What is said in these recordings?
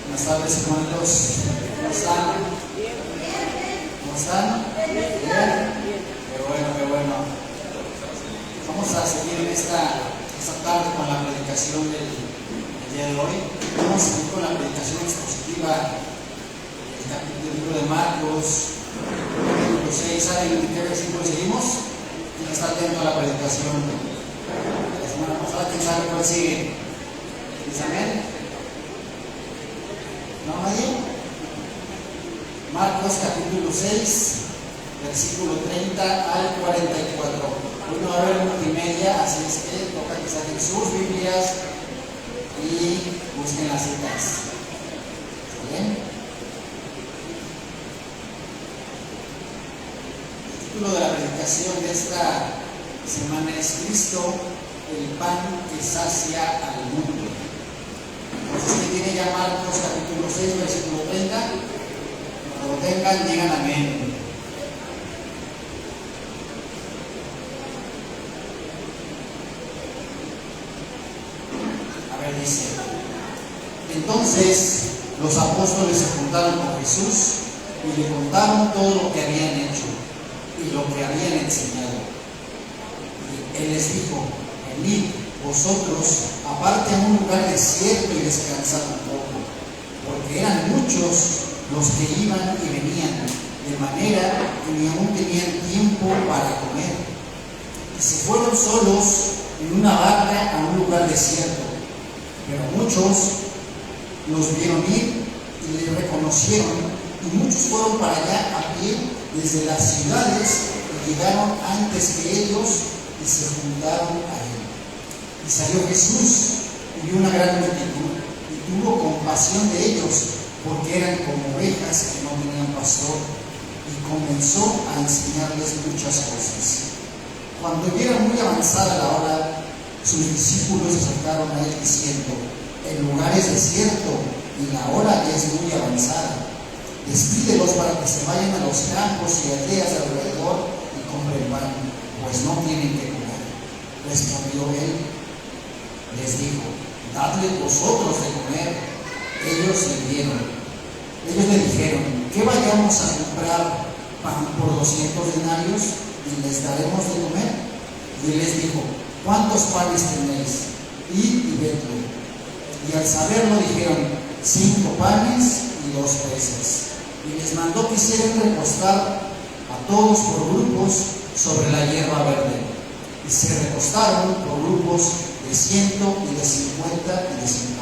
Buenas tardes, hermanos. ¿Cómo están? ¿Cómo están? Bien. Qué bueno. Vamos a seguir en esta tarde con la predicación del día de hoy. Vamos a seguir con la predicación expositiva del capítulo de Marcos, capítulo 6. ¿Saben en qué versículo seguimos? ¿Quién está atento a la predicación? La semana pasada, ¿quién sabe cuál sigue? ¿Dice amén? ¿No, nadie? Marcos capítulo 6, versículo 30 al 44. Hoy no va a haber multimedia, así es que toca que saquen sus Biblias y busquen las citas. ¿Está bien? El título de la predicación de esta semana es Cristo, el pan que sacia al mundo. Entonces, ¿quién tiene ya Marcos capítulo 6, versículo 30? Cuando lo tengan, digan amén. A ver, dice: Entonces los apóstoles se juntaron con Jesús y le contaron todo lo que habían hecho y lo que habían enseñado. Y él les dijo: Venid vosotros aparte a un lugar desierto y descansad un poco, porque eran muchos los que iban y venían, de manera que ni aún tenían tiempo para comer. Y se fueron solos en una barca a un lugar desierto, pero muchos los vieron ir y le reconocieron, y muchos fueron para allá a pie desde las ciudades y llegaron antes que ellos y se juntaron a él. Y salió Jesús y vio una gran multitud y tuvo compasión de ellos, porque eran como ovejas que no tenían pastor, y comenzó a enseñarles muchas cosas. Cuando ya era muy avanzada la hora, sus discípulos se acercaron a él diciendo: El lugar es desierto y la hora es muy avanzada. Despídelos para que se vayan a los campos y aldeas de alrededor y compren pan, pues no tienen que comer. Respondió él, les dijo: Dadle vosotros de comer. Ellos le dijeron: ¿qué vayamos a comprar pan por 200 denarios y les daremos de comer? Y él les dijo: ¿cuántos panes tenéis? Id y vedlo. Y al saberlo dijeron: 5 panes y 2 peces. Y les mandó que hicieran recostar a todos por grupos sobre la hierba verde. Y se recostaron por grupos de 100 y de 50 y de 50.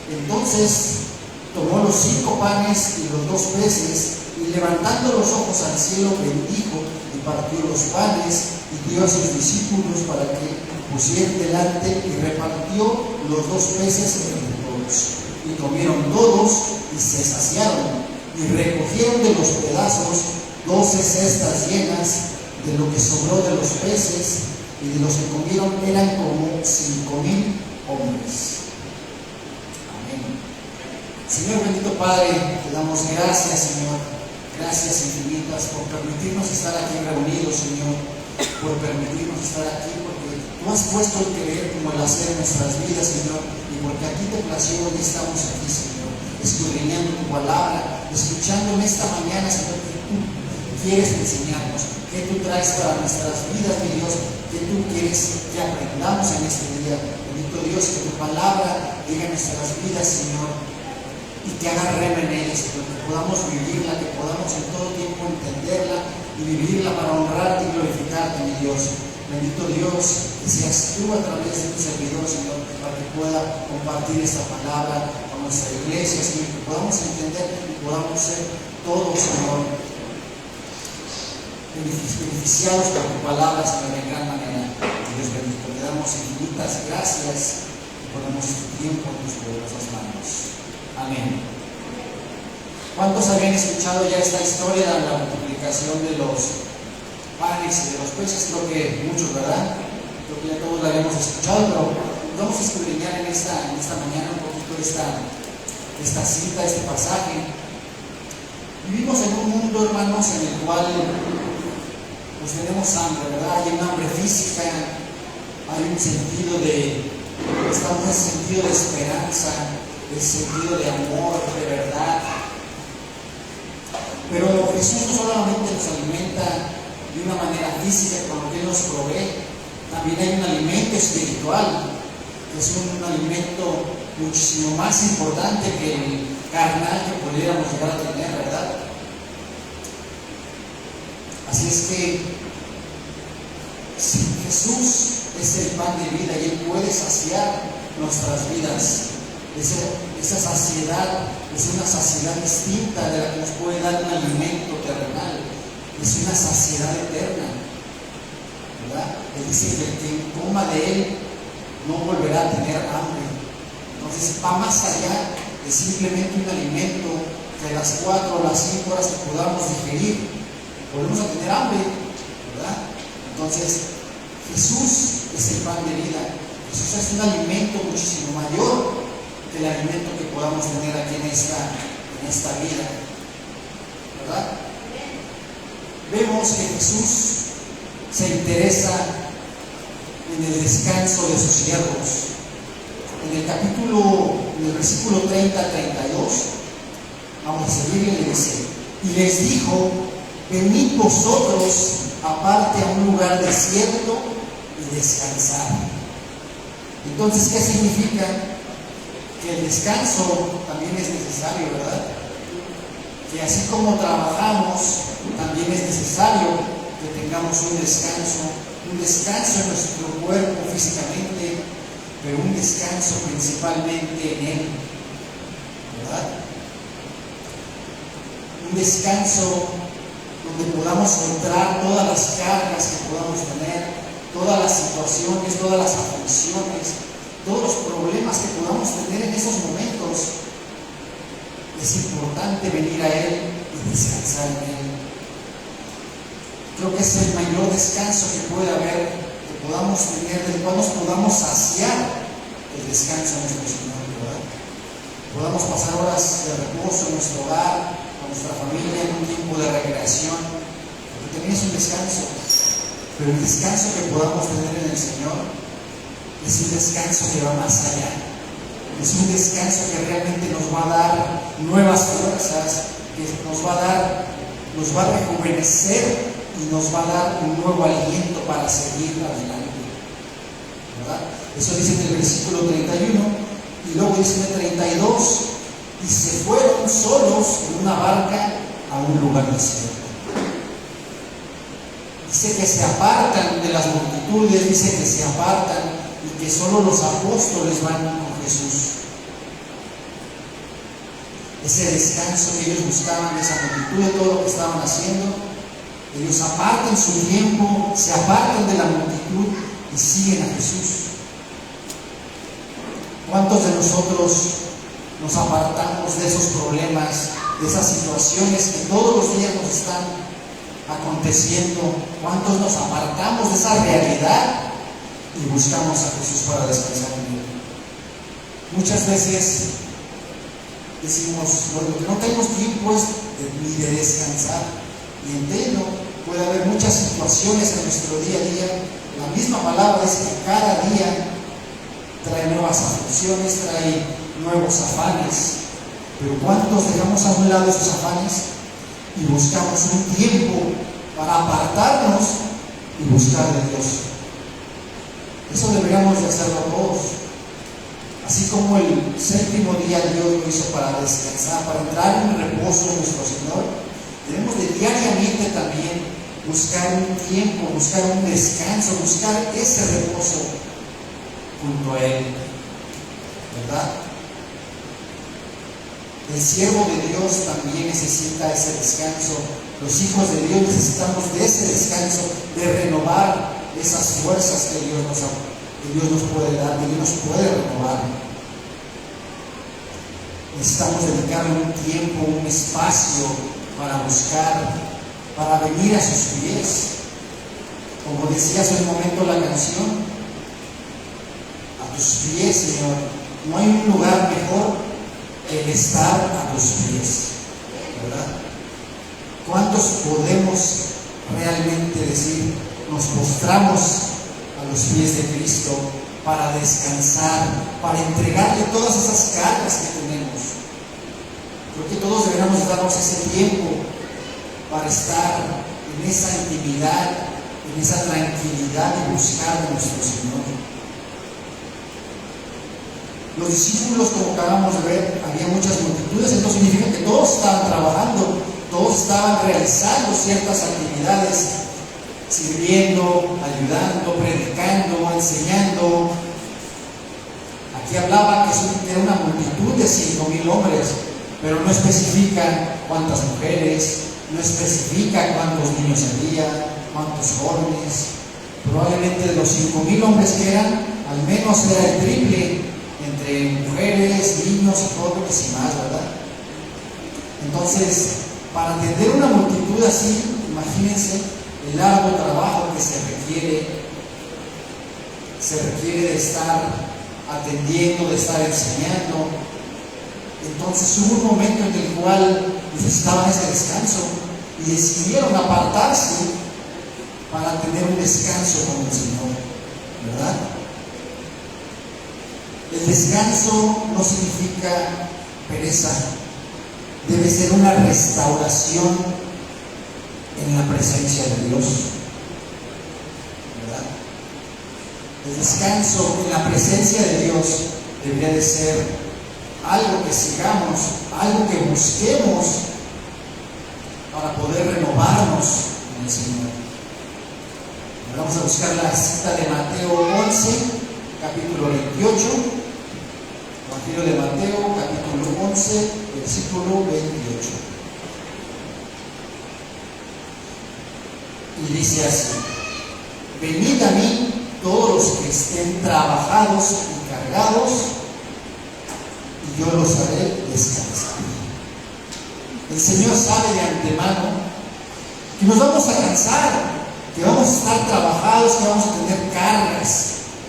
Entonces tomó los 5 panes y los 2 peces, y levantando los ojos al cielo bendijo y partió los panes y dio a sus discípulos para que pusieran delante, y repartió los 2 peces entre todos. Y comieron todos y se saciaron, y recogieron de los pedazos 12 cestas llenas de lo que sobró de los peces, y de los que comieron eran como 5,000 hombres. Amén. Señor bendito Padre, te damos gracias, Señor. Gracias infinitas por permitirnos estar aquí reunidos, Señor. Por permitirnos estar aquí, porque tú has puesto el querer como el hacer en nuestras vidas, Señor. Y porque a ti te plació, hoy estamos aquí, Señor, escudriñando tu palabra, escuchando en esta mañana, Señor, que tú quieres enseñarnos, que tú traes para nuestras vidas, mi Dios, que tú quieres que aprendamos en este día. Bendito Dios, que tu palabra llegue a nuestras vidas, Señor, y que haga rema en ellas, Señor, que podamos vivirla, que podamos en todo tiempo entenderla y vivirla para honrarte y glorificarte, mi Dios. Bendito Dios, que seas tú a través de tu servidor, Señor, para que pueda compartir esta palabra con nuestra iglesia, Señor, que podamos entender y podamos ser todos, Señor, beneficiados por tu palabra, Señor, en gran manera. Dios bendito, te damos infinitas gracias y ponemos tu tiempo en tus poderosas manos. Amén. ¿Cuántos habían escuchado ya esta historia de la multiplicación de los panes y de los peces? Creo que muchos, ¿verdad? Creo que ya todos la habíamos escuchado, pero vamos a escudriñar en esta mañana un poquito esta cita, este pasaje. Vivimos en un mundo, hermanos, en el cual pues tenemos hambre, ¿verdad? Hay un hambre física, hay un sentido de esperanza, de sentido de amor, de verdad. Pero Jesús no solamente nos alimenta de una manera física con lo que Él nos provee, también hay un alimento espiritual, que es un alimento muchísimo más importante que el carnal que pudiéramos llegar a tener, ¿verdad? Así es que si Jesús es el pan de vida y Él puede saciar nuestras vidas, esa saciedad es una saciedad distinta de la que nos puede dar un alimento terrenal, es una saciedad eterna, ¿verdad? Él dice que el que coma de Él no volverá a tener hambre. Entonces va más allá de simplemente un alimento que a las 4 o las 5 horas que podamos digerir, volvemos a tener hambre, ¿verdad? Entonces Jesús es el pan de vida. Jesús es un alimento muchísimo mayor que el alimento que podamos tener aquí en esta vida, ¿verdad? Vemos que Jesús se interesa en el descanso de sus siervos. En el versículo 30 al 32, vamos a seguir y le dice: y les dijo, venid vosotros aparte a un lugar desierto y descansar. Entonces, ¿qué significa? Que el descanso también es necesario, ¿verdad? Que así como trabajamos, también es necesario que tengamos un descanso en nuestro cuerpo físicamente, pero un descanso principalmente en Él, ¿verdad? Un descanso donde podamos encontrar todas las cargas que podamos tener, todas las situaciones, todas las aflicciones, todos los problemas que podamos tener en esos momentos. Es importante venir a Él y descansar en Él. Creo que es el mayor descanso que puede haber, que podamos tener, del cual nos podamos saciar el descanso en nuestro Señor, ¿verdad? Podamos pasar horas de reposo en nuestro hogar, con nuestra familia, en un tiempo de recreación, porque también es un descanso. Pero el descanso que podamos tener en el Señor es un descanso que va más allá. Es un descanso que realmente nos va a dar nuevas fuerzas, que nos va a rejuvenecer y nos va a dar un nuevo aliento para seguir adelante, ¿verdad? Eso dice en el versículo 31, y luego dice en el 32, y se fueron solos en una barca a un lugar desierto. Dice que se apartan de las multitudes, dice que se apartan y que solo los apóstoles van con Jesús. Ese descanso que ellos buscaban de esa multitud, de todo lo que estaban haciendo, ellos apartan su tiempo, se apartan de la multitud y siguen a Jesús. ¿Cuántos de nosotros nos apartamos de esos problemas, de esas situaciones que todos los días nos están aconteciendo? ¿Cuántos nos apartamos de esa realidad y buscamos a Jesús para descansar en Él? Muchas veces decimos, bueno, que no tenemos tiempo ni de descansar. Y entiendo, puede haber muchas situaciones en nuestro día a día. La misma palabra es que cada día trae nuevas aflicciones, trae nuevos afanes. Pero ¿cuántos dejamos a un lado esos afanes y buscamos un tiempo para apartarnos y buscar de Dios? Eso deberíamos de hacerlo todos. Así como el séptimo día Dios lo hizo para descansar, para entrar en reposo en nuestro Señor, debemos de diariamente también buscar un tiempo, buscar un descanso, buscar ese reposo junto a Él, ¿verdad? El siervo de Dios también necesita ese descanso. Los hijos de Dios necesitamos de ese descanso, de renovar esas fuerzas que Dios nos puede dar, que Dios nos puede renovar. Necesitamos dedicarle un tiempo, un espacio para buscar, para venir a sus pies. Como decía hace un momento la canción, a tus pies, Señor. No hay un lugar mejor que el estar a tus pies, ¿verdad? ¿Cuántos podemos realmente decir, nos postramos a los pies de Cristo para descansar, para entregarle todas esas cargas que tenemos. Creo que todos deberíamos darnos ese tiempo para estar en esa intimidad, en esa tranquilidad y buscar de nuestro Señor. Los discípulos, como acabamos de ver, había muchas multitudes, esto significa que todos estaban trabajando, todos estaban realizando ciertas actividades, sirviendo, ayudando, predicando, enseñando. Aquí hablaba que era una multitud de 5,000 hombres, pero no especifica cuántas mujeres, no especifica cuántos niños había, cuántos jóvenes. Probablemente de los 5,000 hombres que eran, al menos era el triple entre mujeres, niños, jóvenes y más, ¿verdad? Entonces, para atender una multitud así, imagínense el largo trabajo que se requiere de estar atendiendo, de estar enseñando. Entonces hubo un momento en el cual necesitaban ese descanso y decidieron apartarse para tener un descanso con el Señor, ¿verdad? El descanso no significa pereza, debe ser una restauración en la presencia de Dios, ¿verdad? El descanso en la presencia de Dios debería de ser algo que sigamos, algo que busquemos para poder renovarnos en el Señor. Vamos a buscar la cita de Mateo 11, capítulo 28, Evangelio de Mateo, capítulo 11, versículo 28. Y dice así: venid a mí todos los que estén trabajados y cargados, y yo los haré descansar. El Señor sabe de antemano que nos vamos a cansar, que vamos a estar trabajados, que vamos a tener cargas,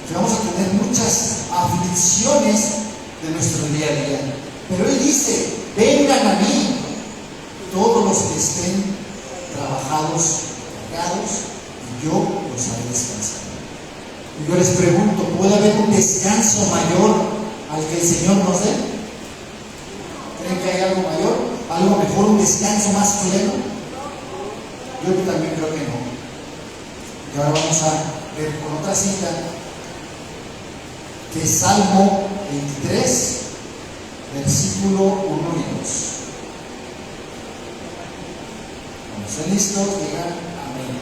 que vamos a tener muchas aflicciones de nuestro día a día. Pero Él dice: vengan a mí todos los que estén trabajados, y yo los haré descansar. Y yo les pregunto, ¿puede haber un descanso mayor al que el Señor nos dé? ¿Creen que hay algo mayor? ¿Algo mejor, un descanso más pleno? Yo también creo que no. Y ahora vamos a ver con otra cita, que es Salmo 23, versículo 1 y 2. Cuando estén listos, digan amén.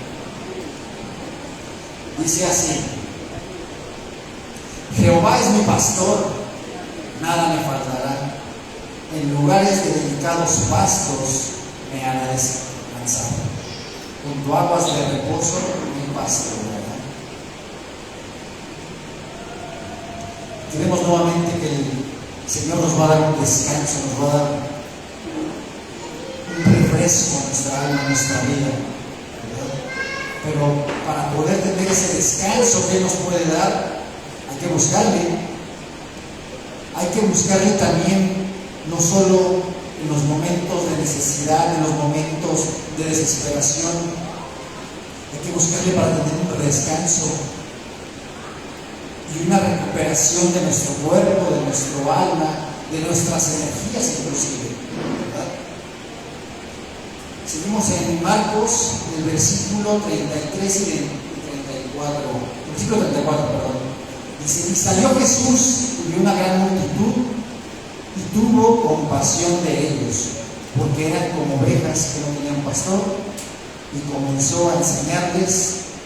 Dice así: Jehová es mi pastor, nada me faltará. En lugares de delicados pastos me hará descansar. Junto a aguas de reposo me pastoreará. Queremos nuevamente que el Señor nos va a dar un descanso, nos va a dar un refresco a nuestra alma, a nuestra vida, ¿verdad? Pero para poder tener ese descanso que Él nos puede dar, hay que buscarle. Hay que buscarle también, no solo en los momentos de necesidad, en los momentos de desesperación. Hay que buscarle para tener un descanso y una recuperación de nuestro cuerpo, de nuestro alma, de nuestras energías inclusive, ¿verdad? Seguimos en Marcos, el versículo 33 y 34, versículo 34, perdón. Dice: y salió Jesús y vio una gran multitud y tuvo compasión de ellos, porque eran como ovejas que no tenían pastor, y comenzó a enseñarles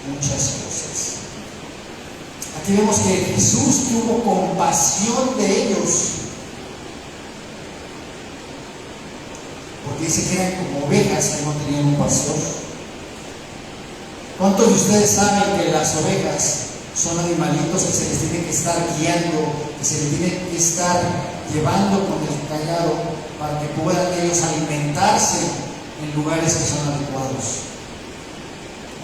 muchas cosas. Aquí vemos que Jesús tuvo compasión de ellos, porque dice que eran como ovejas que no tenían un pastor. ¿Cuántos de ustedes saben que las ovejas son animalitos que se les tiene que estar guiando, que se les tiene que estar llevando con el callado para que puedan ellos alimentarse en lugares que son adecuados?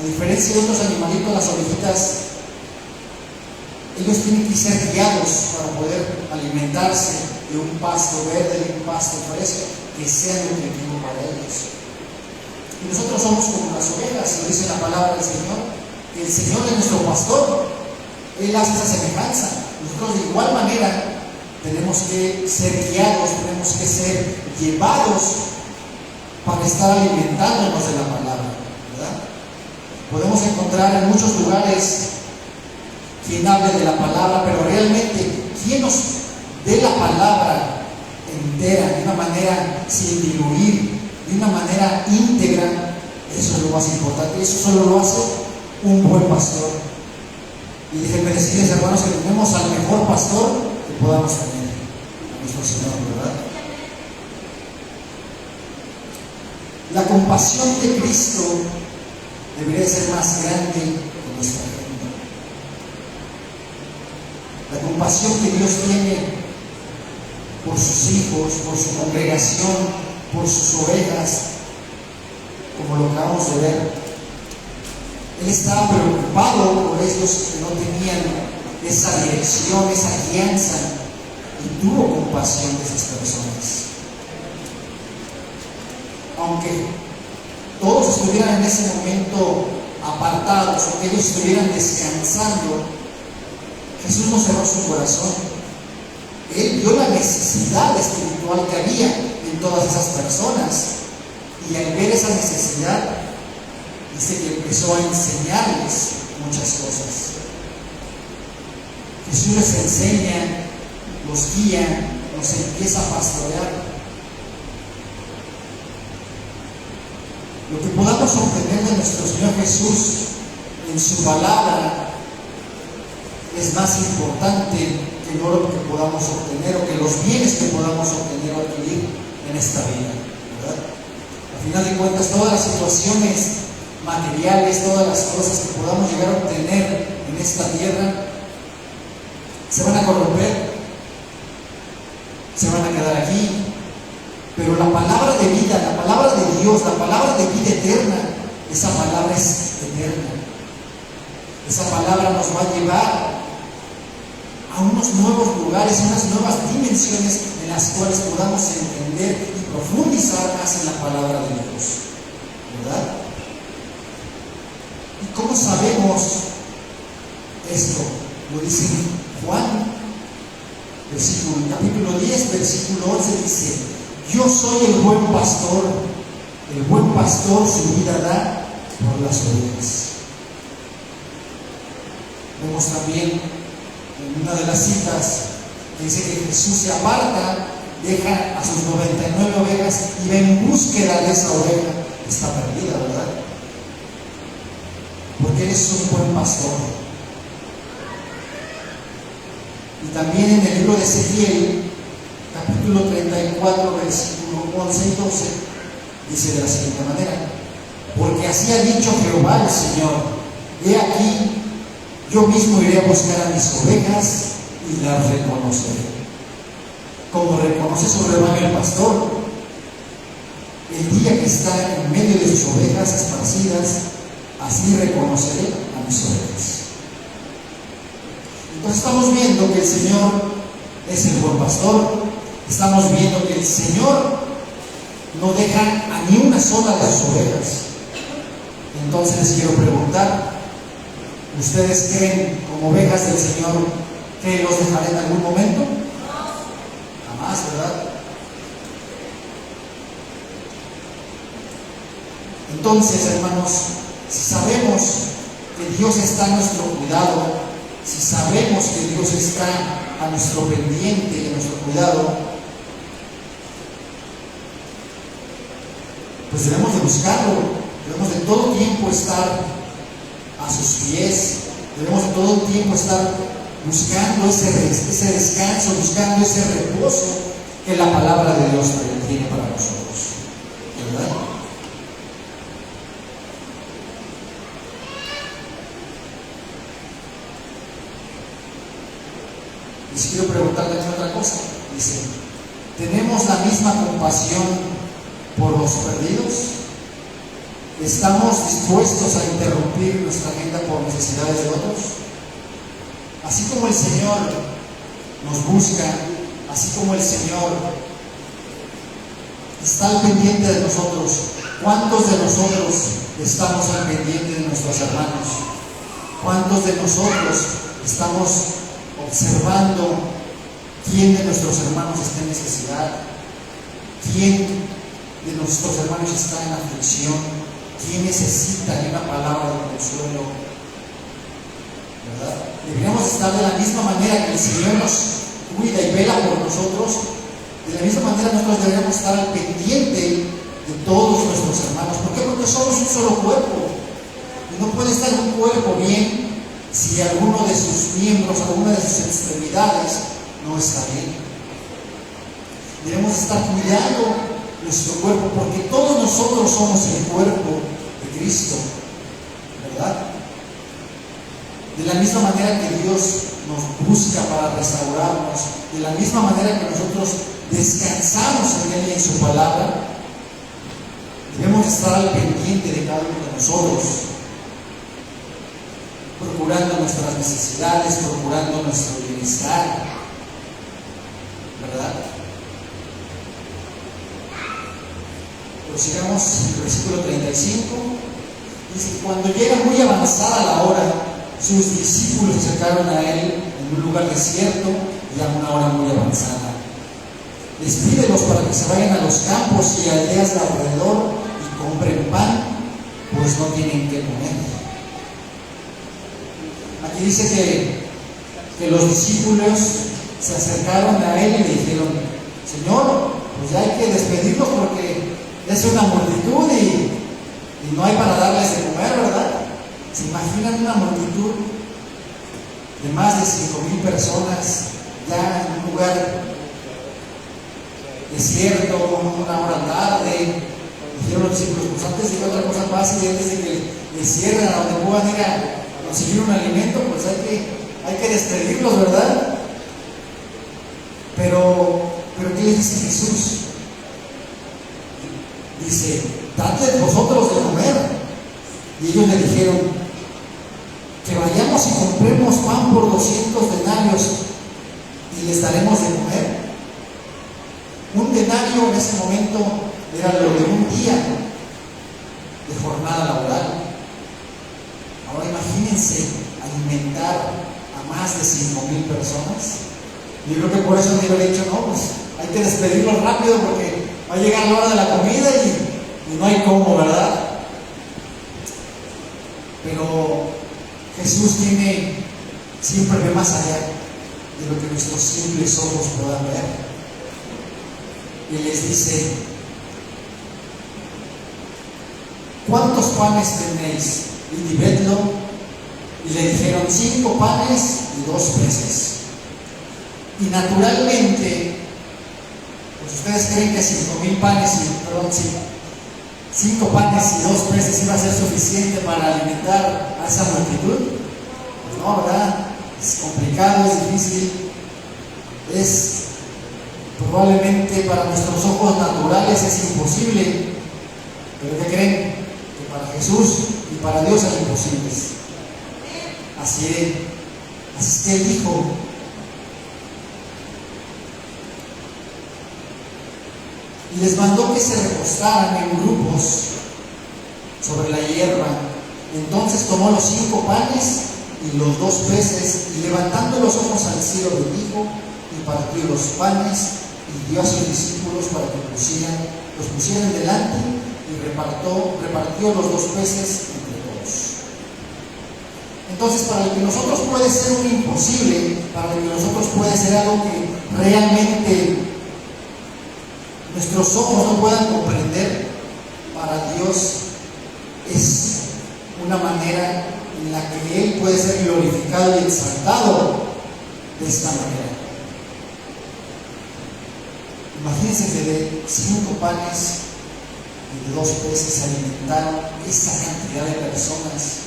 A diferencia de otros animalitos, las ovejitas, ellos tienen que ser guiados para poder alimentarse de un pasto verde, de un pasto fresco, que sea nutritivo para ellos. Y nosotros somos como las ovejas, y dice la palabra del Señor, que el Señor es nuestro pastor, Él hace esa semejanza. Nosotros de igual manera tenemos que ser guiados, tenemos que ser llevados para estar alimentándonos de la palabra, ¿verdad? Podemos encontrar en muchos lugares quien hable de la palabra, pero realmente quien nos dé la palabra entera, de una manera sin diluir, de una manera íntegra, eso es lo más importante. Eso solo lo hace un buen pastor. Y déjenme decirles, hermanos, que tenemos al mejor pastor que podamos tener, a nuestro Señor, ¿verdad? La compasión de Cristo debería ser más grande que nuestra gente. La compasión que Dios tiene por sus hijos, por su congregación, por sus ovejas, como lo acabamos de ver. Él estaba preocupado por ellos que no tenían esa dirección, esa guianza, y tuvo compasión de esas personas. Aunque todos estuvieran en ese momento apartados, o que ellos estuvieran descansando, Jesús no cerró su corazón. Él vio la necesidad espiritual que había en todas esas personas, y al ver esa necesidad, dice que empezó a enseñarles muchas cosas. Jesús les enseña, los guía, los empieza a pastorear. Lo que podamos obtener de nuestro Señor Jesús en su palabra es más importante que el oro que podamos obtener, o que los bienes que podamos obtener o adquirir en esta vida, ¿verdad? Al final de cuentas, todas las situaciones materiales, todas las cosas que podamos llegar a obtener en esta tierra se van a corromper, se van a quedar aquí, pero la palabra de vida, la palabra de Dios, la palabra de vida eterna, esa palabra es eterna. Esa palabra nos va a llevar a unos nuevos lugares, a unas nuevas dimensiones en las cuales podamos entender y profundizar más en la palabra de Dios, ¿verdad? ¿Y cómo sabemos esto? Lo dice Juan, capítulo 10, versículo 11, dice: yo soy el buen pastor su vida da por las ovejas. Vemos también en una de las citas que dice que Jesús se aparta, deja a sus 99 ovejas y va en búsqueda de esa oveja que está perdida, ¿verdad? Porque Él es un buen pastor. Y también en el libro de Ezequiel, capítulo 34, versículo 11 y 12, dice de la siguiente manera: porque así ha dicho Jehová el Señor, he aquí, yo mismo iré a buscar a mis ovejas y las reconoceré. Como reconoce su rebaño el pastor, el día que está en medio de sus ovejas esparcidas, así reconoceré a mis ovejas. Entonces estamos viendo que el Señor es el buen pastor. Estamos viendo que el Señor no deja a ni una sola de sus ovejas. Entonces les quiero preguntar: ¿ustedes creen, como ovejas del Señor, que los dejaré en algún momento? Jamás, ¿verdad? Entonces, hermanos, si sabemos que Dios está a nuestro cuidado, si sabemos que Dios está a nuestro pendiente y a nuestro cuidado, pues debemos de buscarlo, debemos de todo tiempo estar a sus pies, debemos de todo tiempo estar buscando ese descanso, buscando ese reposo que la palabra de Dios tiene para nosotros, ¿verdad? Les quiero preguntar también otra cosa. Dice: ¿tenemos la misma compasión por los perdidos? ¿Estamos dispuestos a interrumpir nuestra agenda por necesidades de otros? Así como el Señor nos busca, así como el Señor está al pendiente de nosotros, ¿cuántos de nosotros estamos al pendiente de nuestros hermanos? ¿Cuántos de nosotros Estamos observando quién de nuestros hermanos está en necesidad, quién de nuestros hermanos está en aflicción, quién necesita de una palabra de consuelo, ¿verdad? Deberíamos estar de la misma manera que el Señor nos cuida y vela por nosotros. De la misma manera nosotros deberíamos estar al pendiente de todos nuestros hermanos. ¿Por qué? Porque somos un solo cuerpo. Y no puede estar un cuerpo bien si alguno de sus miembros, alguna de sus extremidades no está bien. Debemos estar cuidando nuestro cuerpo porque todos nosotros somos el cuerpo de Cristo, ¿verdad? De la misma manera que Dios nos busca para restaurarnos, de la misma manera que nosotros descansamos en Él y en su palabra, debemos estar al pendiente de cada uno de nosotros, procurando nuestras necesidades, procurando nuestro bienestar, ¿verdad? Prosigamos el versículo 35. Dice: cuando llega muy avanzada la hora, sus discípulos se acercaron a Él en un lugar desierto y a una hora muy avanzada. Despídelos para que se vayan a los campos y aldeas de alrededor y compren pan, pues no tienen que comer. Aquí dice que los discípulos se acercaron a Él y le dijeron: Señor, pues ya hay que despedirlos porque es una multitud y no hay para darles de comer, ¿verdad? ¿Se imaginan una multitud de más de 5,000 personas ya en un lugar desierto, una hora tarde? Dijeron los discípulos: pues antes de que otra cosa pase y antes de que les cierren a donde puedan ir a conseguir un alimento, pues hay que despedirlos, ¿verdad? Pero ¿qué les dice Jesús? Dice: dadles vosotros de comer. Y ellos le dijeron: que vayamos y compremos pan por 200 denarios y les daremos de comer. Un denario en ese momento era lo de un día de jornada laboral. Ahora imagínense alimentar a más de 5,000 personas. Yo creo que por eso me hubiera dicho: no, pues hay que despedirlos rápido porque va a llegar la hora de la comida y no hay cómo, ¿verdad? Pero Jesús siempre ve más allá de lo que nuestros simples ojos puedan ver. Y les dice: ¿cuántos panes tenéis? Y dividlo. Y le dijeron: 5 panes y 2 peces. Y naturalmente, pues ustedes creen que 5,000 panes y 5 panes y 2 peces iba a ser suficiente para alimentar a esa multitud. Pues no, ¿verdad? Es complicado, es difícil, es probablemente para nuestros ojos naturales es imposible. Pero ¿qué creen? Que para Jesús y para Dios es imposible. Así es que Él dijo: y les mandó que se recostaran en grupos sobre la hierba. Entonces tomó los 5 panes y los 2 peces, y levantando los ojos al cielo bendijo y partió los panes y dio a sus discípulos para que los pusieran delante, y repartió los 2 peces entre todos. Entonces, para lo que nosotros puede ser un imposible, para lo que nosotros puede ser algo que realmente nuestros ojos no puedan comprender, para Dios es una manera en la que Él puede ser glorificado y exaltado de esta manera. Imagínense que de 5 panes y de 2 peces alimentaron esa cantidad de personas.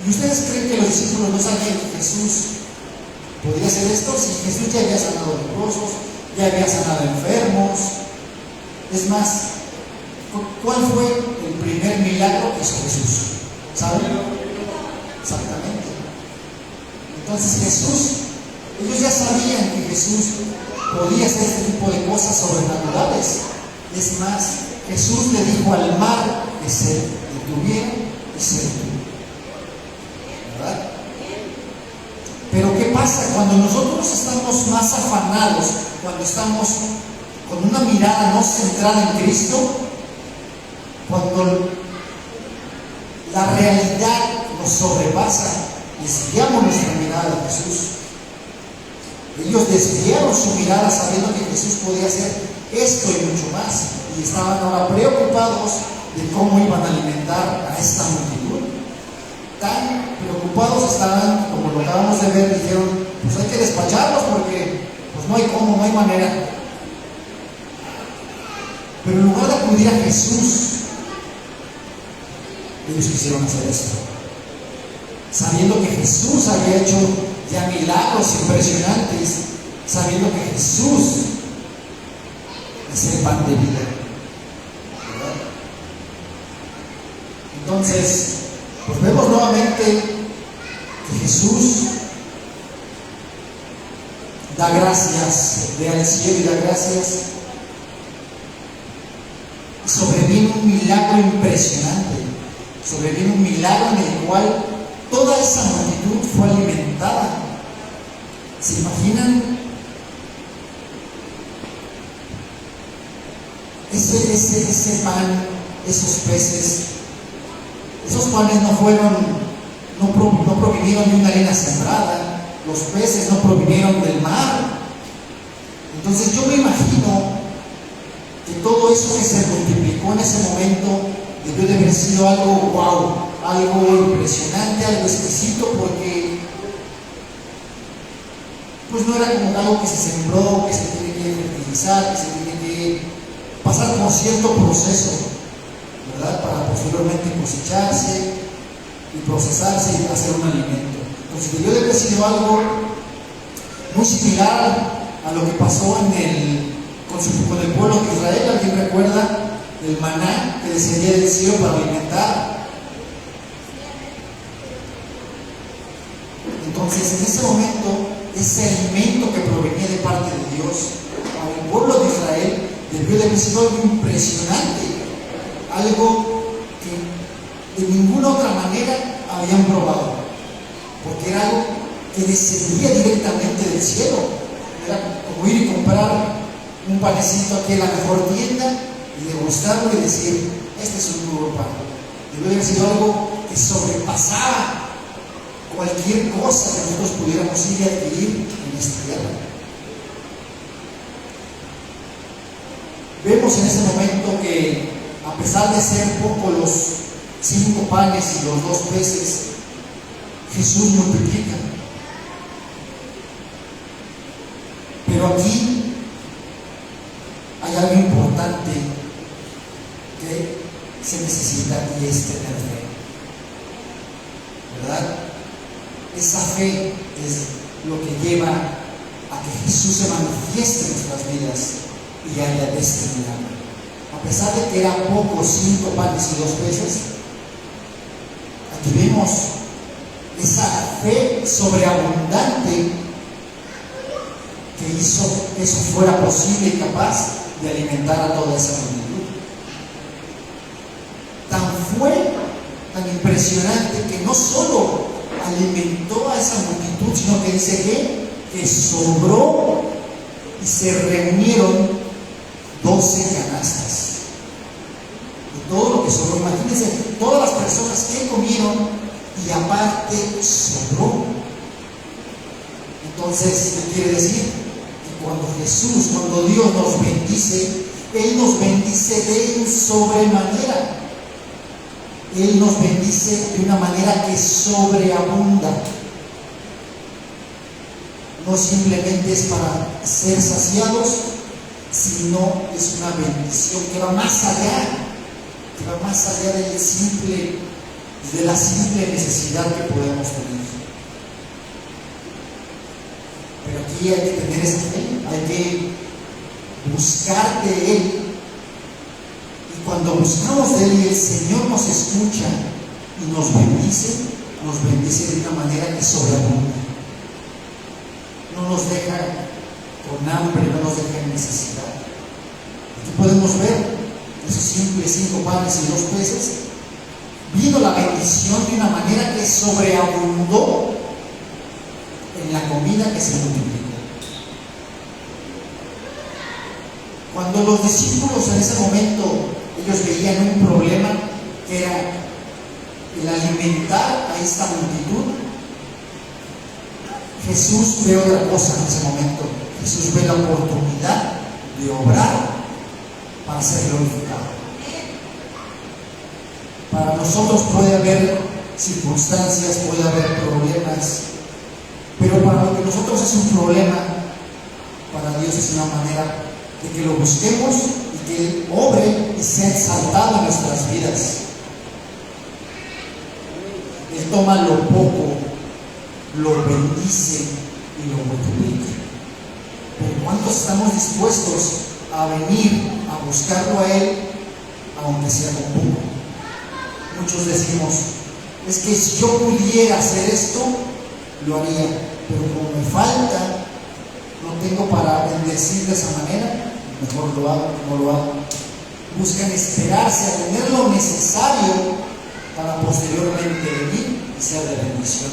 ¿Y ustedes creen que los discípulos no sabían que Jesús podía hacer esto? Si Jesús ya había sanado leprosos, ya había sanado enfermos. Es más, ¿cuál fue el primer milagro que hizo Jesús? ¿Saben? Exactamente. Entonces ellos ya sabían que Jesús podía hacer este tipo de cosas sobrenaturales. Es más, Jesús le dijo al mar que se detuviera y se detuvo, ¿verdad? pasa cuando nosotros estamos más afanados, cuando estamos con una mirada no centrada en Cristo, cuando la realidad nos sobrepasa, desviamos nuestra mirada de Jesús. Ellos desviaron su mirada sabiendo que Jesús podía hacer esto y mucho más, y estaban ahora preocupados de cómo iban a alimentar a esta multitud. Tan preocupados estaban, como lo acabamos de ver, dijeron, pues hay que despacharlos porque pues no hay cómo, no hay manera. Pero en lugar de acudir a Jesús, ellos quisieron hacer esto, sabiendo que Jesús había hecho ya milagros impresionantes, sabiendo que Jesús es el pan de vida, ¿verdad? Entonces, pues vemos nuevamente que Jesús da gracias, ve al cielo y da gracias. Sobrevino un milagro impresionante, sobrevino un milagro en el cual toda esa multitud fue alimentada. ¿Se imaginan? Ese pan, esos peces, esos panes no provinieron de una arena sembrada, los peces no provinieron del mar. Entonces yo me imagino que todo eso que se multiplicó en ese momento debió de haber sido algo wow, algo impresionante, algo exquisito, porque pues no era como algo que se sembró, que se tiene que fertilizar, que se tiene que pasar por cierto proceso, ¿verdad? Para posteriormente cosecharse y procesarse y hacer un alimento. Entonces debió de haber sido algo muy similar a lo que pasó con el pueblo de Israel. ¿Alguien recuerda el maná que descendía del cielo para alimentar? Entonces, en ese momento, ese alimento que provenía de parte de Dios para el pueblo de Israel debió de haber sido algo impresionante, algo que de ninguna otra manera habían probado, porque era algo que descendía directamente del cielo. Era como ir y comprar un panecito aquí en la mejor tienda y degustarlo y decir, este es un nuevo pan. Debe haber sido algo que sobrepasaba cualquier cosa que nosotros pudiéramos ir y adquirir en esta tierra. Vemos en ese momento que, a pesar de ser pocos los 5 panes y los 2 peces, Jesús multiplica. Pero aquí hay algo importante que se necesita, y es tener fe, ¿verdad? Esa fe es lo que lleva a que Jesús se manifieste en nuestras vidas y haya este milagro. A pesar de que eran pocos, 5 panes y 2 peces, aquí vemos esa fe sobreabundante que hizo que eso fuera posible y capaz de alimentar a toda esa multitud. Tan impresionante que no solo alimentó a esa multitud, sino que dice que sobró y se reunieron 12 canastas. Y todo lo que sobró, imagínense, todas las personas que comieron y aparte sobró. Entonces, ¿qué quiere decir? Que cuando Dios nos bendice, Él nos bendice de sobremanera. Él nos bendice de una manera que sobreabunda. No simplemente es para ser saciados, sino es una bendición que va más allá, de la simple necesidad que podemos tener. Pero aquí hay que tener esa fe, hay que buscar de Él. Y cuando buscamos de Él y el Señor nos escucha y nos bendice de una manera que sobreabunda. No nos deja con hambre, no nos deja en necesidad. Aquí podemos ver esos simples 5 panes y 2 peces. Vino la bendición de una manera que sobreabundó en la comida que se multiplicó. Cuando los discípulos en ese momento, ellos veían un problema que era el alimentar a esta multitud, Jesús ve otra cosa en ese momento. Jesús ve la oportunidad de obrar para ser glorificado. Para nosotros puede haber circunstancias, puede haber problemas, pero para lo que nosotros es un problema, para Dios es una manera de que lo busquemos y que Él obre y sea exaltado en nuestras vidas. Él toma lo poco, lo bendice y lo multiplica. Pero ¿cuántos estamos dispuestos a venir a buscarlo a Él, aunque sea con poco? Muchos decimos, es que si yo pudiera hacer esto, lo haría, pero como me falta, no tengo para bendecir de esa manera, mejor lo hago, no lo hago. Buscan esperarse a tener lo necesario para posteriormente venir y ser de bendición.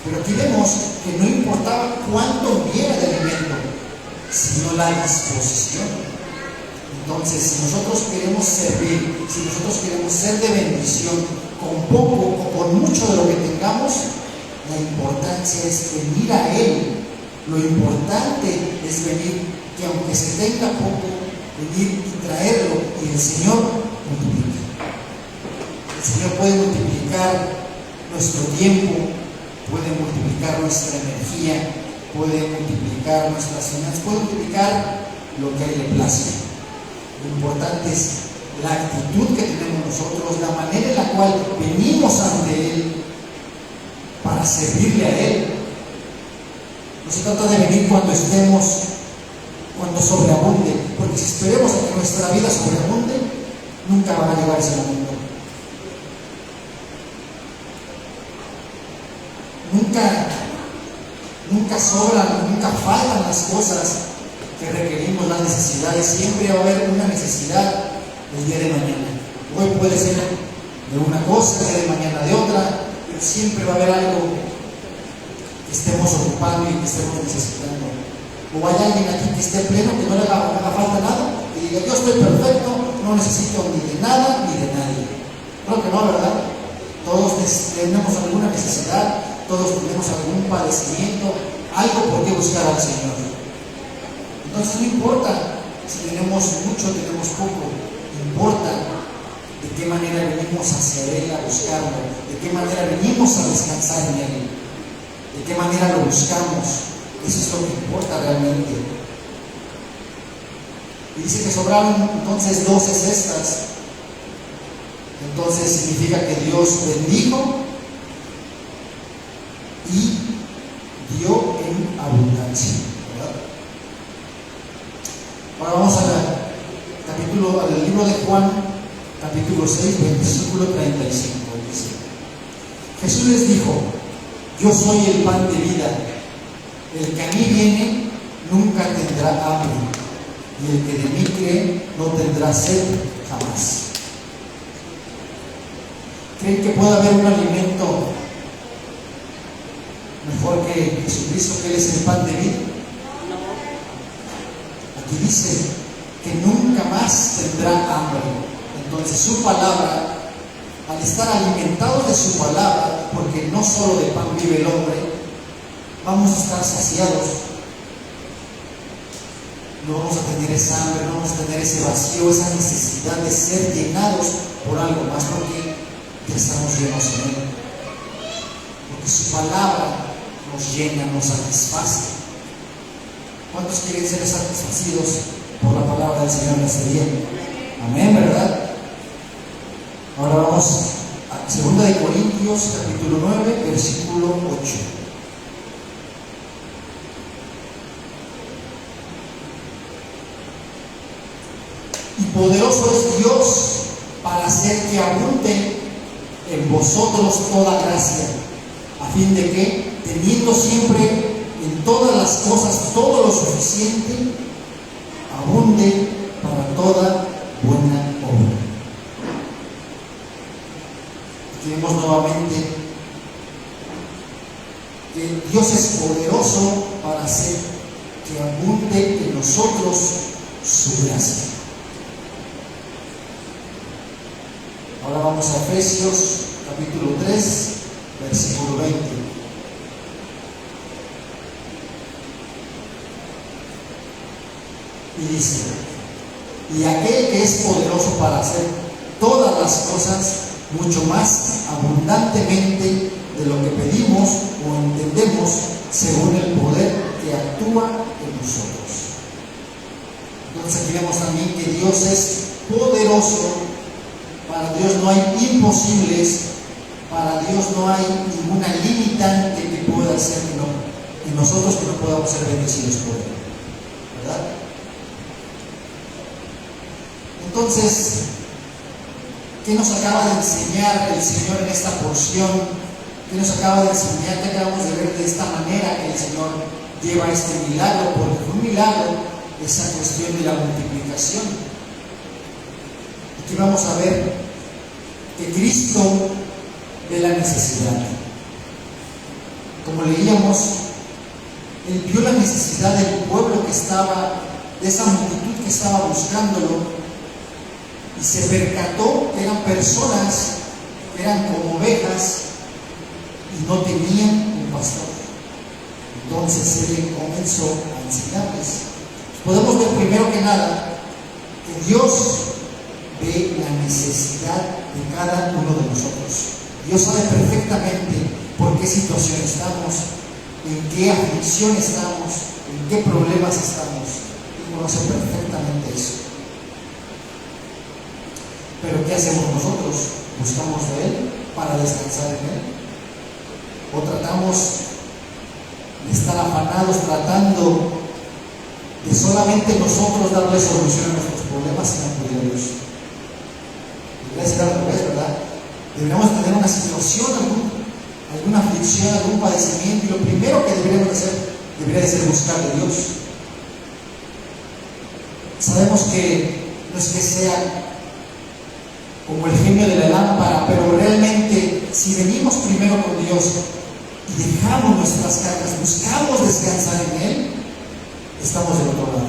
Pero aquí vemos que no importaba cuánto hubiera de alimento, sino la disposición. Entonces, si nosotros queremos servir, si nosotros queremos ser de bendición, con poco o con mucho de lo que tengamos, la importancia es venir a Él. Lo importante es venir, que aunque se tenga poco, venir y traerlo, y el Señor multiplica. El Señor puede multiplicar nuestro tiempo, puede multiplicar nuestra energía, puede multiplicar nuestras finanzas, puede multiplicar lo que a Él le place. Lo importante es la actitud que tenemos nosotros, la manera en la cual venimos ante Él para servirle a Él. No se trata de venir cuando sobreabunde, porque si esperemos a que nuestra vida sobreabunde, nunca van a llegar a ese momento. Nunca sobran, nunca faltan las cosas que requerimos, las necesidades. Siempre va a haber una necesidad el día de mañana. Hoy puede ser de una cosa, el día de mañana de otra, pero siempre va a haber algo que estemos ocupando y que estemos necesitando. O hay alguien aquí que esté pleno, que no le haga falta nada, y diga, yo estoy perfecto, no necesito ni de nada ni de nadie. Creo que no, ¿verdad? Todos tenemos alguna necesidad, todos tenemos algún padecimiento, algo por qué buscar al Señor. Entonces no importa si tenemos mucho o tenemos poco, importa de qué manera venimos hacia Él a buscarlo, de qué manera venimos a descansar en Él, de qué manera lo buscamos. Eso es lo que importa realmente. Y dice que sobraron entonces 12 cestas. Entonces significa que Dios bendijo y dio en abundancia, ¿verdad? Ahora vamos al libro de Juan, capítulo 6, versículo 35. Dice: Jesús les dijo, yo soy el pan de vida. El que a mí viene nunca tendrá hambre, y el que de mí cree no tendrá sed jamás. ¿Creen que puede haber un alimento mejor que Jesucristo, que Él es el pan de vida? Aquí dice que nunca más tendrá hambre. Entonces su palabra, al estar alimentados de su palabra, porque no solo de pan vive el hombre, vamos a estar saciados. No vamos a tener esa hambre, no vamos a tener ese vacío, esa necesidad de ser llenados por algo más, porque ya estamos llenos en Él. Porque su palabra nos llena, nos satisface. ¿Cuántos quieren ser satisfacidos por la palabra del Señor en este día? Amén, ¿verdad? Ahora vamos a 2 de Corintios, capítulo 9, versículo 8. Y poderoso es Dios para hacer que abunde en vosotros toda gracia, a fin de que, teniendo siempre en todas las cosas todo lo suficiente, abunde para toda buena obra. Aquí vemos nuevamente que Dios es poderoso para hacer que abunde en nosotros su gracia. Ahora vamos a Efesios capítulo 3, versículo 20. Y dice: y aquel que es poderoso para hacer todas las cosas mucho más abundantemente de lo que pedimos o entendemos, según el poder que actúa en nosotros. Entonces aquí vemos también que Dios es poderoso. Para Dios no hay imposibles, para Dios no hay ninguna limitante que pueda hacer en nosotros que no podamos ser bendecidos por Él, ¿verdad? Entonces, ¿qué nos acaba de enseñar el Señor en esta porción? ¿Qué nos acaba de enseñar? ¿Qué acabamos de ver de esta manera que el Señor lleva este milagro? Porque fue un milagro esa cuestión de la multiplicación. Aquí vamos a ver que Cristo ve la necesidad. Como leíamos, Él vio la necesidad del pueblo que estaba, de esa multitud que estaba buscándolo, y se percató que eran personas que eran como ovejas y no tenían un pastor. Entonces Él comenzó a enseñarles. Podemos ver primero que nada que Dios ve la necesidad de cada uno de nosotros. Dios sabe perfectamente por qué situación estamos, en qué aflicción estamos, en qué problemas estamos. Él conoce perfectamente eso. Pero ¿qué hacemos nosotros? ¿Buscamos de Él para descansar en Él? ¿O tratamos de estar afanados tratando de solamente nosotros darle solución a nuestros problemas sin acudir a Dios? Debería ser al revés, ¿verdad? Deberíamos tener una situación, alguna aflicción, algún padecimiento, y lo primero que deberíamos hacer debería de ser buscar de Dios. Sabemos que no es que sea como el genio de la lámpara, pero realmente si venimos primero con Dios y dejamos nuestras cargas, buscamos descansar en Él, estamos del otro lado,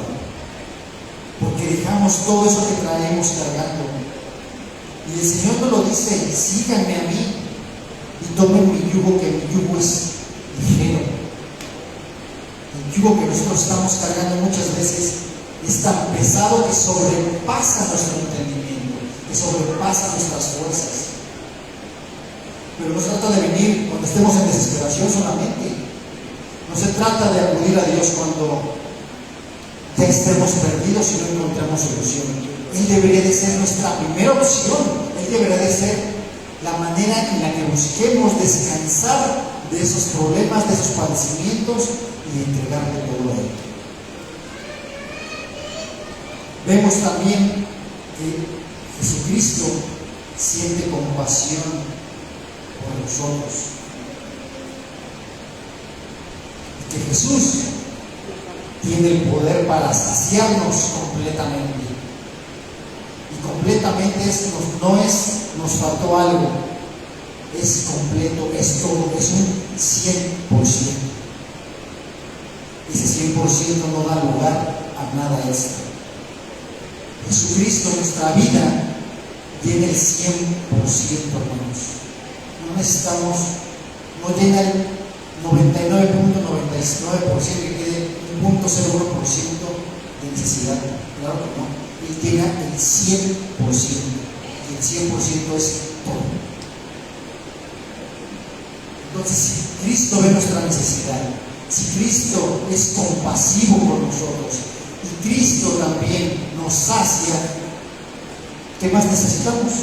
porque dejamos todo eso que traemos cargando. Y el Señor nos lo dice: síganme a mí y tomen mi yugo, que mi yugo es ligero. El yugo que nosotros estamos cargando muchas veces es tan pesado que sobrepasa nuestro entendimiento, que sobrepasa nuestras fuerzas. Pero no se trata de venir cuando estemos en desesperación solamente. No se trata de acudir a Dios cuando ya estemos perdidos y no encontramos solución. Él debería de ser nuestra primera opción. Él debería de ser la manera en la que busquemos descansar de esos problemas, de esos padecimientos y entregarle todo a Él. Vemos también que Jesucristo siente compasión por nosotros. Y que Jesús tiene el poder para saciarnos completamente. Y completamente no es nos faltó algo, es completo, es todo, es un 100%. Ese 100% no da lugar a nada extra. Jesucristo en nuestra vida tiene el 100%, hermanos. No necesitamos, no llena el 99.99%, que quede un 0.01% de necesidad. Claro que no. Él llega el 100%. Y el 100% es todo. Entonces, si Cristo ve nuestra necesidad, si Cristo es compasivo con nosotros, y Cristo también nos sacia, ¿qué más necesitamos?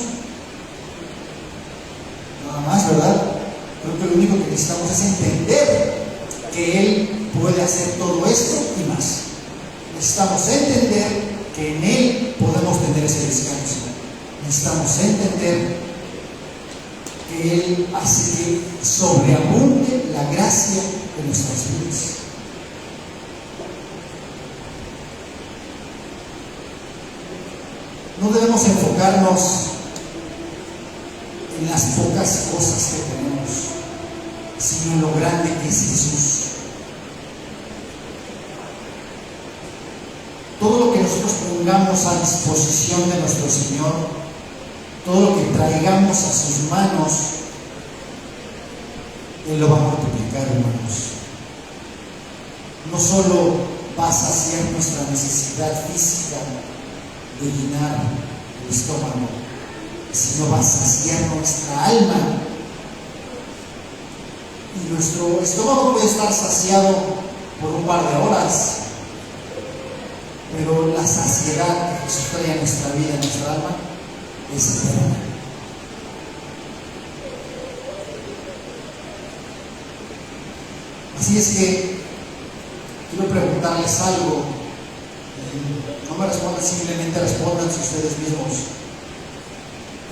Nada más, ¿verdad? Creo que lo único que necesitamos es entender que Él puede hacer todo esto y más. Necesitamos entender que en Él podemos tener ese descanso. Necesitamos entender que Él hace que sobreabunde la gracia en nuestras vidas. No debemos enfocarnos en las pocas cosas que tenemos, sino en lo grande que es Jesús. Todo lo que nosotros pongamos a disposición de nuestro Señor, todo lo que traigamos a sus manos, Él lo va a multiplicar, hermanos. No solo va a saciar nuestra necesidad física de llenar el estómago, sino va a saciar nuestra alma. Y nuestro estómago puede estar saciado por un par de horas, pero la saciedad que Jesús trae a nuestra vida, a nuestra alma, es eterna. Así es que quiero preguntarles algo. No me respondan, simplemente respóndanse ustedes mismos.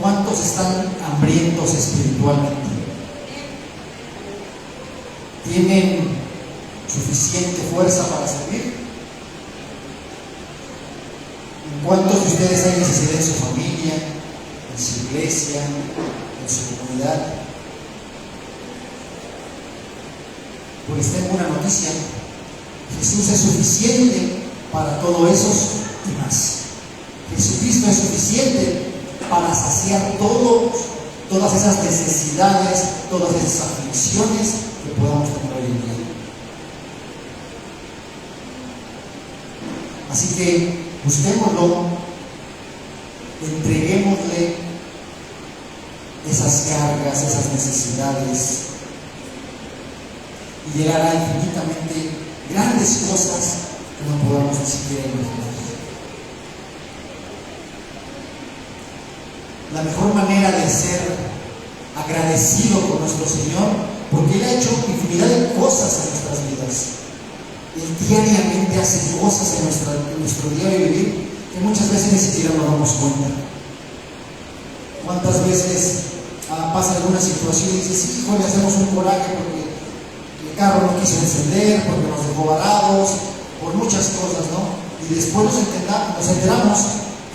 ¿Cuántos están hambrientos espiritualmente? ¿Tienen suficiente fuerza para servir? ¿Cuántos de ustedes hay necesidad en su familia, en su iglesia, en su comunidad? Pues tengo una noticia: Jesús es suficiente para todo eso y más. Jesucristo es suficiente para saciar todas esas necesidades, todas esas aflicciones que podamos tener hoy en día. Así que busquémoslo, entreguémosle esas cargas, esas necesidades, y llegará infinitamente grandes cosas que no podamos ni siquiera imaginar. La mejor manera de ser agradecido con nuestro Señor, porque Él ha hecho infinidad de cosas en nuestras vidas. Él diariamente hace cosas en nuestro diario vivir que muchas veces ni siquiera nos damos cuenta. ¿Cuántas veces pasa alguna situación y dices, híjole, hacemos un coraje porque el carro no quiso encender, porque nos dejó varados, por muchas cosas, ¿no? Y después nos enteramos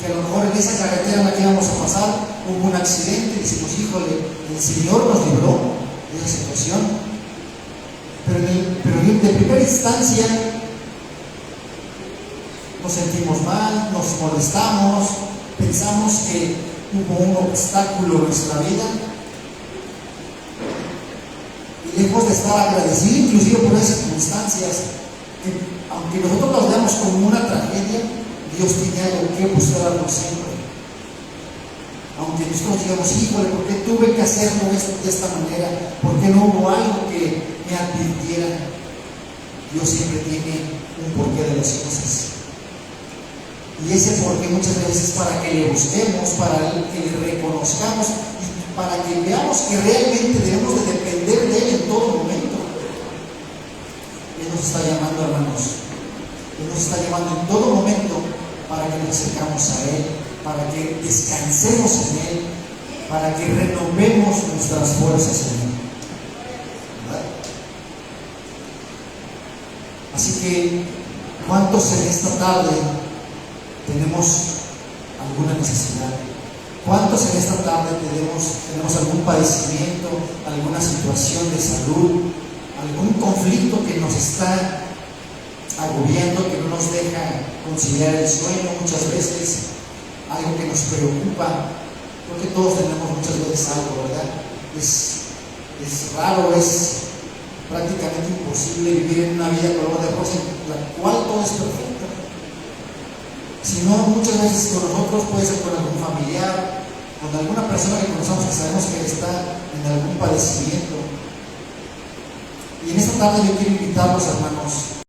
que a lo mejor en esa carretera en la que íbamos a pasar hubo un accidente y decimos, híjole, el Señor nos libró de esa situación. Pero de primera instancia nos sentimos mal, nos molestamos, pensamos que hubo un obstáculo en nuestra vida, y lejos de estar agradecidos inclusive por esas circunstancias, que aunque nosotros las veamos como una tragedia, Dios tiene algo que mostrarnos siempre. Aunque nosotros digamos, híjole, ¿por qué tuve que hacerlo de esta manera? ¿Por qué no hubo algo que me advirtiera? Dios siempre tiene un porqué de las cosas. Y ese porqué muchas veces es para que le busquemos, para que le reconozcamos y para que veamos que realmente debemos de depender de Él en todo momento. Él nos está llamando, hermanos. Él nos está llamando en todo momento para que nos acercamos a Él, para que descansemos en Él, para que renovemos nuestras fuerzas en Él. ¿Verdad? Así que, ¿cuántos en esta tarde tenemos alguna necesidad? ¿Cuántos en esta tarde tenemos algún padecimiento, alguna situación de salud, algún conflicto que nos está agobiando, que no nos deja conciliar el sueño muchas veces, algo que nos preocupa? Porque todos tenemos muchas veces algo, ¿verdad? Es raro, es prácticamente imposible vivir en una vida color de rosa en la cual todo es perfecto. Si no, muchas veces con nosotros, puede ser con algún familiar, con alguna persona que conocemos que sabemos que está en algún padecimiento. Y en esta tarde yo quiero invitarlos, hermanos,